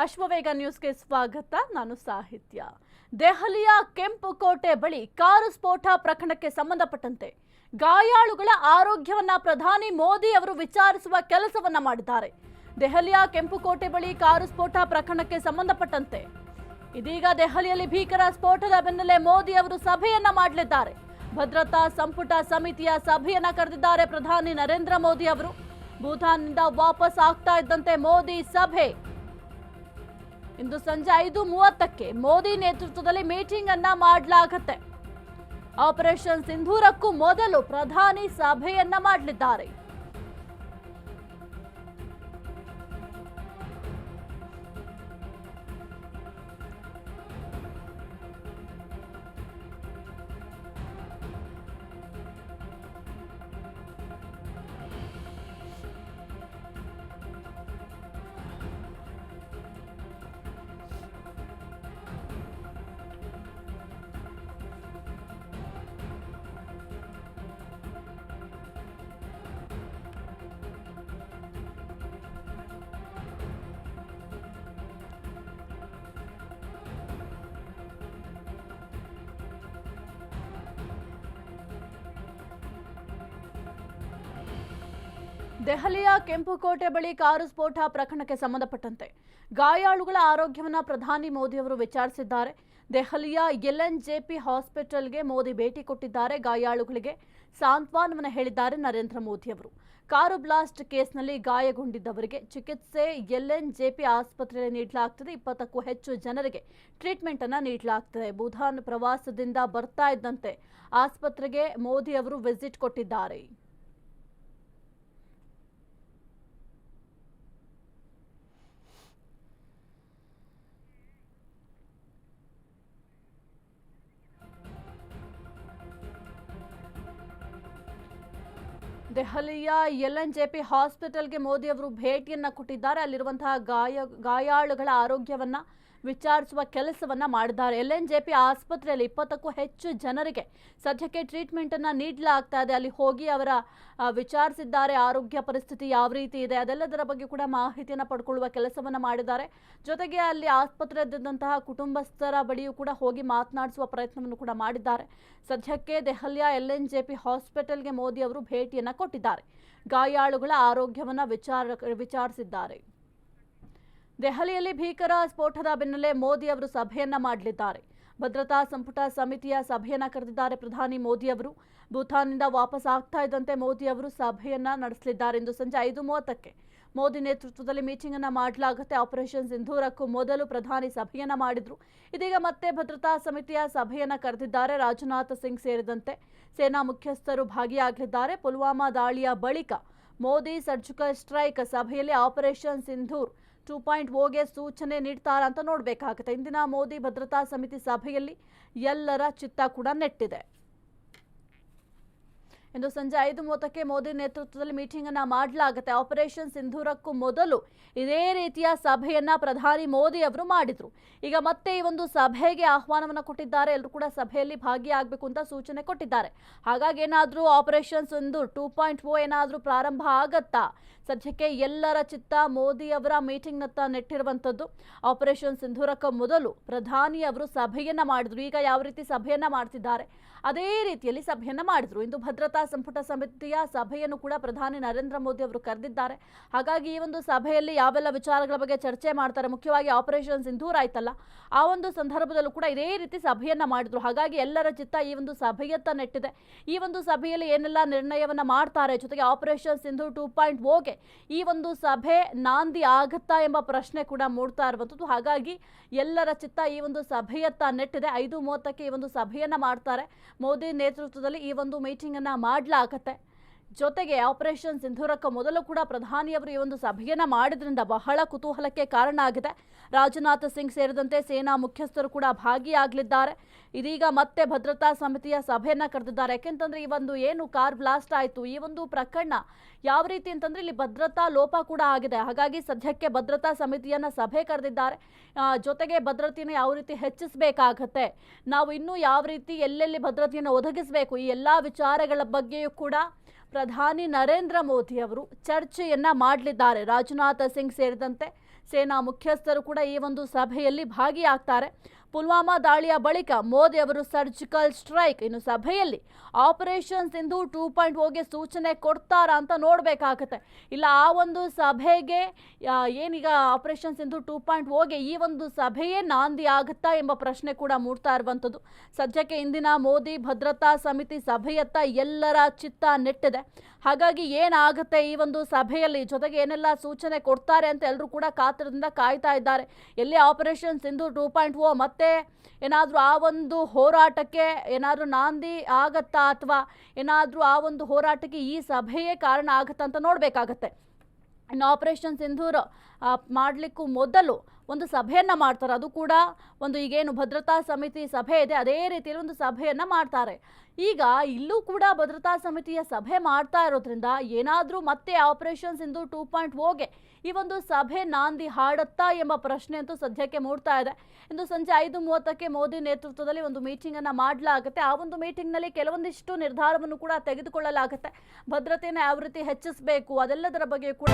ಅಶ್ವವೇಗ ನ್ಯೂಸ್ಗೆ ಸ್ವಾಗತ. ನಾನು ಸಾಹಿತ್ಯ. ದೆಹಲಿಯ ಕೆಂಪುಕೋಟೆ ಬಳಿ ಕಾರು ಸ್ಫೋಟ ಪ್ರಕರಣಕ್ಕೆ ಸಂಬಂಧಪಟ್ಟಂತೆ ಗಾಯಾಳುಗಳ ಆರೋಗ್ಯವನ್ನ ಪ್ರಧಾನಿ ಮೋದಿ ಅವರು ವಿಚಾರಿಸುವ ಕೆಲಸವನ್ನ ಮಾಡಿದ್ದಾರೆ. ದೆಹಲಿಯ ಕೆಂಪುಕೋಟೆ ಬಳಿ ಕಾರು ಸ್ಫೋಟ ಪ್ರಕರಣಕ್ಕೆ ಸಂಬಂಧಪಟ್ಟಂತೆ ಇದೀಗ ದೆಹಲಿಯಲ್ಲಿ ಭೀಕರ ಸ್ಫೋಟದ ಬೆನ್ನಲ್ಲೇ ಮೋದಿ ಅವರು ಸಭೆಯನ್ನ ಮಾಡಲಿದ್ದಾರೆ. ಭದ್ರತಾ ಸಂಪುಟ ಸಮಿತಿಯ ಸಭೆಯನ್ನ ಕರೆದಿದ್ದಾರೆ ಪ್ರಧಾನಿ ನರೇಂದ್ರ ಮೋದಿ ಅವರು. ಭೂತಾನ್ನಿಂದ ವಾಪಸ್ ಆಗ್ತಾ ಇದ್ದಂತೆ ಮೋದಿ ಸಭೆ ಇಂದು ಸಂಜೆ 5:30ಕ್ಕೆ ಮೋದಿ ನೇತೃತ್ವದಲ್ಲಿ ಮೀಟಿಂಗ್ ಅನ್ನ ಮಾಡಲಾಗುತ್ತೆ. ಆಪರೇಷನ್ ಸಿಂಧೂರಕ್ಕೂ ಮೊದಲು ಪ್ರಧಾನಿ ಸಭೆಯನ್ನ ಮಾಡಲಿದ್ದಾರೆ. ದೆಹಲಿಯ ಕೆಂಪುಕೋಟೆ ಬಳಿ ಕಾರು ಸ್ಫೋಟ ಪ್ರಕರಣಕ್ಕೆ ಸಂಬಂಧಪಟ್ಟಂತೆ ಗಾಯಾಳುಗಳ ಆರೋಗ್ಯವನ್ನ ಪ್ರಧಾನಿ ಮೋದಿ ಅವರು ವಿಚಾರಿಸಿದ್ದಾರೆ. ದೆಹಲಿಯ LNJP ಹಾಸ್ಪಿಟಲ್ಗೆ ಮೋದಿ ಭೇಟಿ ಕೊಟ್ಟಿದ್ದಾರೆ. ಗಾಯಾಳುಗಳಿಗೆ ಸಾಂತ್ವನವನ್ನು ಹೇಳಿದ್ದಾರೆ ನರೇಂದ್ರ ಮೋದಿ ಅವರು. ಕಾರು ಬ್ಲಾಸ್ಟ್ ಕೇಸ್ನಲ್ಲಿ ಗಾಯಗೊಂಡಿದ್ದವರಿಗೆ ಚಿಕಿತ್ಸೆ LNJP ಆಸ್ಪತ್ರೆಯಲ್ಲಿ ನೀಡಲಾಗ್ತದೆ. 20ಕ್ಕೂ ಹೆಚ್ಚು ಜನರಿಗೆ ಟ್ರೀಟ್ಮೆಂಟ್ ಅನ್ನ ನೀಡಲಾಗ್ತದೆ. ಭೂತಾನ್ ಪ್ರವಾಸದಿಂದ ಬರ್ತಾ ಇದ್ದಂತೆ ಆಸ್ಪತ್ರೆಗೆ ಮೋದಿ ಅವರು ವಿಸಿಟ್ ಕೊಟ್ಟಿದ್ದಾರೆ. ದೆಹಲಿಯ LNJP ಹಾಸ್ಪಿಟಲ್ಗೆ ಮೋದಿ ಅವರು ಭೇಟಿಯನ್ನ ಕೊಟ್ಟಿದ್ದಾರೆ. ಅಲ್ಲಿರುವಂತಹ ಗಾಯಾಳುಗಳ ಆರೋಗ್ಯವನ್ನ ವಿಚಾರಿಸುವ ಕೆಲಸವನ್ನ ಮಾಡಿದ್ದಾರೆ. LNJP ಆಸ್ಪತ್ರೆಯಲ್ಲಿ 20ಕ್ಕೂ ಹೆಚ್ಚು ಜನರಿಗೆ ಸದ್ಯಕ್ಕೆ ಟ್ರೀಟ್ಮೆಂಟ್ ಅನ್ನ ನೀಡಲಾಗ್ತಾ ಇದೆ. ಅಲ್ಲಿ ಹೋಗಿ ಅವರ ವಿಚಾರಿಸಿದ್ದಾರೆ. ಆರೋಗ್ಯ ಪರಿಸ್ಥಿತಿ ಯಾವ ರೀತಿ ಇದೆ ಅದೆಲ್ಲದರ ಬಗ್ಗೆ ಕೂಡ ಮಾಹಿತಿಯನ್ನು ಪಡ್ಕೊಳ್ಳುವ ಕೆಲಸವನ್ನ ಮಾಡಿದ್ದಾರೆ. ಜೊತೆಗೆ ಅಲ್ಲಿ ಆಸ್ಪತ್ರೆಯಲ್ಲಿದ್ದಂತಹ ಕುಟುಂಬಸ್ಥರ ಬಳಿಯೂ ಕೂಡ ಹೋಗಿ ಮಾತನಾಡಿಸುವ ಪ್ರಯತ್ನವನ್ನು ಕೂಡ ಮಾಡಿದ್ದಾರೆ. ಸದ್ಯಕ್ಕೆ ದೆಹಲಿಯ LNJP ಹಾಸ್ಪಿಟಲ್ಗೆ ಮೋದಿ ಅವರು ಭೇಟಿಯನ್ನ ಕೊಟ್ಟಿದ್ದಾರೆ. ಗಾಯಾಳುಗಳ ಆರೋಗ್ಯವನ್ನ ವಿಚಾರಿಸಿದ್ದಾರೆ. ದೆಹಲಿಯಲ್ಲಿ ಭೀಕರ ಸ್ಫೋಟದ ಬೆನ್ನಲ್ಲೇ ಮೋದಿ ಅವರು ಸಭೆಯನ್ನ ಮಾಡಲಿದ್ದಾರೆ. ಭದ್ರತಾ ಸಂಪುಟ ಸಮಿತಿಯ ಸಭೆಯನ್ನ ಕರೆದಿದ್ದಾರೆ ಪ್ರಧಾನಿ ಮೋದಿ ಅವರು. ಭೂತಾನ್ನಿಂದ ವಾಪಸ್ ಆಗ್ತಾ ಇದ್ದಂತೆ ಮೋದಿ ಅವರು ಸಭೆಯನ್ನ ನಡೆಸಲಿದ್ದಾರೆ. ಇಂದು ಸಂಜೆ 5:30ಕ್ಕೆ ಮೋದಿ ನೇತೃತ್ವದಲ್ಲಿ ಮೀಟಿಂಗ್ ಅನ್ನ ಮಾಡಲಾಗುತ್ತೆ. ಆಪರೇಷನ್ ಸಿಂಧೂರಕ್ಕೂ ಮೊದಲು ಪ್ರಧಾನಿ ಸಭೆಯನ್ನ ಮಾಡಿದ್ರು. ಇದೀಗ ಮತ್ತೆ ಭದ್ರತಾ ಸಮಿತಿಯ ಸಭೆಯನ್ನ ಕರೆದಿದ್ದಾರೆ. ರಾಜನಾಥ್ ಸಿಂಗ್ ಸೇರಿದಂತೆ ಸೇನಾ ಮುಖ್ಯಸ್ಥರು ಭಾಗಿಯಾಗಲಿದ್ದಾರೆ. ಪುಲ್ವಾಮಾ ದಾಳಿಯ ಬಳಿಕ ಮೋದಿ ಸರ್ಜಿಕಲ್ ಸ್ಟ್ರೈಕ್ ಸಭೆಯಲ್ಲಿ ಆಪರೇಷನ್ ಸಿಂಧೂರ್ 2.0ಗೆ ಸೂಚನೆ ನೀಡ್ತಾರ ಅಂತ ನೋಡಬೇಕಾಗುತ್ತೆ. ಇಂದಿನ ಮೋದಿ ಭದ್ರತಾ ಸಮಿತಿ ಸಭೆಯಲ್ಲಿ ಎಲ್ಲರ ಚಿತ್ತ ಕೂಡ ನೆಟ್ಟಿದೆ. ಇಂದು ಸಂಜೆ 5:30ಕ್ಕೆ ಮೋದಿ ನೇತೃತ್ವದಲ್ಲಿ ಮೀಟಿಂಗ್ ಅನ್ನ ಮಾಡಲಾಗುತ್ತೆ. ಆಪರೇಷನ್ ಸಿಂಧೂರಕ್ಕೂ ಮೊದಲು ಇದೇ ರೀತಿಯ ಸಭೆಯನ್ನ ಪ್ರಧಾನಿ ಮೋದಿ ಅವರು ಮಾಡಿದ್ರು. ಈಗ ಮತ್ತೆ ಈ ಒಂದು ಸಭೆಗೆ ಆಹ್ವಾನವನ್ನು ಕೊಟ್ಟಿದ್ದಾರೆ. ಎಲ್ಲರೂ ಕೂಡ ಸಭೆಯಲ್ಲಿ ಭಾಗಿಯಾಗಬೇಕು ಅಂತ ಸೂಚನೆ ಕೊಟ್ಟಿದ್ದಾರೆ. ಹಾಗಾಗಿ ಏನಾದರೂ ಆಪರೇಷನ್ ಸಿಂಧೂರ್ 2.0 ಏನಾದರೂ ಪ್ರಾರಂಭ ಆಗತ್ತಾ? ಸದ್ಯಕ್ಕೆ ಎಲ್ಲರ ಚಿತ್ತ ಮೋದಿ ಅವರ ಮೀಟಿಂಗ್ ನತ್ತ ನೆಟ್ಟಿರುವಂಥದ್ದು. ಆಪರೇಷನ್ ಸಿಂಧೂರಕ್ಕೂ ಮೊದಲು ಪ್ರಧಾನಿ ಅವರು ಸಭೆಯನ್ನ ಮಾಡಿದ್ರು. ಈಗ ಯಾವ ರೀತಿ ಸಭೆಯನ್ನ ಮಾಡ್ತಿದ್ದಾರೆ ಅದೇ ರೀತಿಯಲ್ಲಿ ಸಭೆಯನ್ನ ಮಾಡಿದ್ರು. ಇಂದು ಭದ್ರತಾ ಸಂಪುಟ ಸಮಿತಿಯ ಸಭೆಯನ್ನು ಕೂಡ ಪ್ರಧಾನಿ ನರೇಂದ್ರ ಮೋದಿ ಅವರು ಕರೆದಿದ್ದಾರೆ. ಹಾಗಾಗಿ ಈ ಒಂದು ಸಭೆಯಲ್ಲಿ ಯಾವೆಲ್ಲ ವಿಚಾರಗಳ ಬಗ್ಗೆ ಚರ್ಚೆ ಮಾಡ್ತಾರೆ, ಮುಖ್ಯವಾಗಿ ಆಪರೇಷನ್ ಸಿಂಧೂರ್ ಆಯ್ತಲ್ಲ, ಆ ಒಂದು ಸಂದರ್ಭದಲ್ಲೂ ಕೂಡ ಇದೇ ರೀತಿ ಸಭೆಯನ್ನ ಮಾಡಿದ್ರು. ಹಾಗಾಗಿ ಎಲ್ಲರ ಚಿತ್ತ ಈ ಒಂದು ಸಭೆಯತ್ತ ನೆಟ್ಟಿದೆ. ಈ ಒಂದು ಸಭೆಯಲ್ಲಿ ಏನೆಲ್ಲ ನಿರ್ಣಯವನ್ನ ಮಾಡ್ತಾರೆ, ಜೊತೆಗೆ ಆಪರೇಷನ್ ಸಿಂಧೂರ್ 2.0ಗೆ ಈ ಒಂದು ಸಭೆ ನಾಂದಿ ಆಗತ್ತಾ ಎಂಬ ಪ್ರಶ್ನೆ ಕೂಡ ಮೂಡ್ತಾ ಇರುವಂಥದ್ದು. ಹಾಗಾಗಿ ಎಲ್ಲರ ಚಿತ್ತ ಈ ಒಂದು ಸಭೆಯತ್ತ ನೆಟ್ಟಿದೆ. 5:30ಕ್ಕೆ ಈ ಒಂದು ಸಭೆಯನ್ನ ಮಾಡ್ತಾರೆ. ಮೋದಿ ನೇತೃತ್ವದಲ್ಲಿ ಈ ಒಂದು ಮೀಟಿಂಗ್ ಅನ್ನ ಮಾಡಲಾಗತ್ತೆ. ಜೊತೆಗೆ ಆಪರೇಷನ್ ಸಿಂಧೂರಕ್ಕೂ ಮೊದಲು ಕೂಡ ಪ್ರಧಾನಿಯವರು ಈ ಒಂದು ಸಭೆಯನ್ನ ಮಾಡಿದ್ರಿಂದ ಬಹಳ ಕುತೂಹಲಕ್ಕೆ ಕಾರಣ ಆಗಿದೆ. ರಾಜನಾಥ್ ಸಿಂಗ್ ಸೇರಿದಂತೆ ಸೇನಾ ಮುಖ್ಯಸ್ಥರು ಕೂಡ ಭಾಗಿಯಾಗಲಿದ್ದಾರೆ. ಇದೀಗ ಮತ್ತೆ ಭದ್ರತಾ ಸಮಿತಿಯ ಸಭೆಯನ್ನ ಕರೆದಿದ್ದಾರೆ. ಯಾಕೆಂತಂದ್ರೆ ಈ ಒಂದು ಏನು ಕಾರ್ ಬ್ಲಾಸ್ಟ್ ಆಯಿತು, ಈ ಒಂದು ಪ್ರಕರಣ ಯಾವ ರೀತಿ ಅಂತಂದ್ರೆ ಇಲ್ಲಿ ಭದ್ರತಾ ಲೋಪ ಕೂಡ ಆಗಿದೆ. ಹಾಗಾಗಿ ಸದ್ಯಕ್ಕೆ ಭದ್ರತಾ ಸಮಿತಿಯನ್ನ ಸಭೆ ಕರೆದಿದ್ದಾರೆ. ಜೊತೆಗೆ ಭದ್ರತೆಯನ್ನು ಯಾವ ರೀತಿ ಹೆಚ್ಚಿಸಬೇಕಾಗತ್ತೆ, ನಾವು ಇನ್ನೂ ಯಾವ ರೀತಿ ಎಲ್ಲೆಲ್ಲಿ ಭದ್ರತೆಯನ್ನು ಒದಗಿಸಬೇಕು, ಈ ಎಲ್ಲ ವಿಚಾರಗಳ ಬಗ್ಗೆಯೂ ಕೂಡ ಪ್ರಧಾನಿ ನರೇಂದ್ರ ಮೋದಿ ಅವರು ಚರ್ಚೆಯನ್ನ ಮಾಡಲಿದ್ದಾರೆ. ರಾಜನಾಥ್ ಸಿಂಗ್ ಸೇರಿದಂತೆ ಸೇನಾ ಮುಖ್ಯಸ್ಥರು ಕೂಡ ಈ ಒಂದು ಸಭೆಯಲ್ಲಿ ಭಾಗಿಯಾಗ್ತಾರೆ. ಪುಲ್ವಾಮಾ ದಾಳಿಯ ಬಳಿಕ ಮೋದಿ ಅವರು ಸರ್ಜಿಕಲ್ ಸ್ಟ್ರೈಕ್, ಇನ್ನು ಸಭೆಯಲ್ಲಿ ಆಪರೇಷನ್ ಸಿಂಧು 2.0ಗೆ ಸೂಚನೆ ಕೊಡ್ತಾರಾ ಅಂತ ನೋಡಬೇಕಾಗತ್ತೆ. ಇಲ್ಲ ಆ ಒಂದು ಸಭೆಗೆ ಏನೀಗ ಆಪರೇಷನ್ ಸಿಂಧು 2.0ಗೆ ಈ ಒಂದು ಸಭೆಯೇ ನಾಂದಿ ಆಗುತ್ತಾ ಎಂಬ ಪ್ರಶ್ನೆ ಕೂಡ ಮೂಡ್ತಾ ಇರುವಂಥದ್ದು. ಸದ್ಯಕ್ಕೆ ಇಂದಿನ ಮೋದಿ ಭದ್ರತಾ ಸಮಿತಿ ಸಭೆಯತ್ತ ಎಲ್ಲರ ಚಿತ್ತ ನೆಟ್ಟಿದೆ. ಹಾಗಾಗಿ ಏನಾಗುತ್ತೆ ಈ ಒಂದು ಸಭೆಯಲ್ಲಿ, ಜೊತೆಗೆ ಏನೆಲ್ಲ ಸೂಚನೆ ಕೊಡ್ತಾರೆ ಅಂತ ಎಲ್ಲರೂ ಕೂಡ ಕಾತರದಿಂದ ಕಾಯ್ತಾ ಇದ್ದಾರೆ. ಎಲ್ಲಿ ಆಪರೇಷನ್ ಸಿಂಧು 2.0 ಮತ್ತೆ ಏನಾದರೂ ಆ ಒಂದು ಹೋರಾಟಕ್ಕೆ ಏನಾದರೂ ನಾಂದಿ ಆಗತ್ತಾ, ಅಥವಾ ಏನಾದರೂ ಆ ಒಂದು ಹೋರಾಟಕ್ಕೆ ಈ ಸಭೆಯೇ ಕಾರಣ ಆಗುತ್ತಾ ಅಂತ ನೋಡಬೇಕಾಗತ್ತೆ. ಇನ್ನು ಆಪರೇಷನ್ ಸಿಂಧೂರ್ ಮಾಡಲಿಕ್ಕೂ ಮೊದಲು ಒಂದು ಸಭೆಯನ್ನು ಮಾಡ್ತಾರೆ. ಅದು ಕೂಡ ಒಂದು ಈಗೇನು ಭದ್ರತಾ ಸಮಿತಿ ಸಭೆ ಇದೆ ಅದೇ ರೀತಿಯಲ್ಲಿ ಒಂದು ಸಭೆಯನ್ನು ಮಾಡ್ತಾರೆ. ಈಗ ಇಲ್ಲೂ ಕೂಡ ಭದ್ರತಾ ಸಮಿತಿಯ ಸಭೆ ಮಾಡ್ತಾ ಇರೋದ್ರಿಂದ ಏನಾದರೂ ಮತ್ತೆ ಆಪರೇಷನ್ ಸಿಂಧು 2.0ಗೆ ಈ ಒಂದು ಸಭೆ ನಾಂದಿ ಹಾಡುತ್ತಾ ಎಂಬ ಪ್ರಶ್ನೆ ಅಂತೂ ಸದ್ಯಕ್ಕೆ ಮೂಡ್ತಾ ಇದೆ. ಇಂದು ಸಂಜೆ 5:30ಕ್ಕೆ ಮೋದಿ ನೇತೃತ್ವದಲ್ಲಿ ಒಂದು ಮೀಟಿಂಗನ್ನು ಮಾಡಲಾಗುತ್ತೆ. ಆ ಒಂದು ಮೀಟಿಂಗ್ನಲ್ಲಿ ಕೆಲವೊಂದಿಷ್ಟು ನಿರ್ಧಾರವನ್ನು ಕೂಡ ತೆಗೆದುಕೊಳ್ಳಲಾಗುತ್ತೆ. ಭದ್ರತೆಯನ್ನು ಯಾವ ರೀತಿ ಹೆಚ್ಚಿಸಬೇಕು ಅದೆಲ್ಲದರ ಬಗ್ಗೆ ಕೂಡ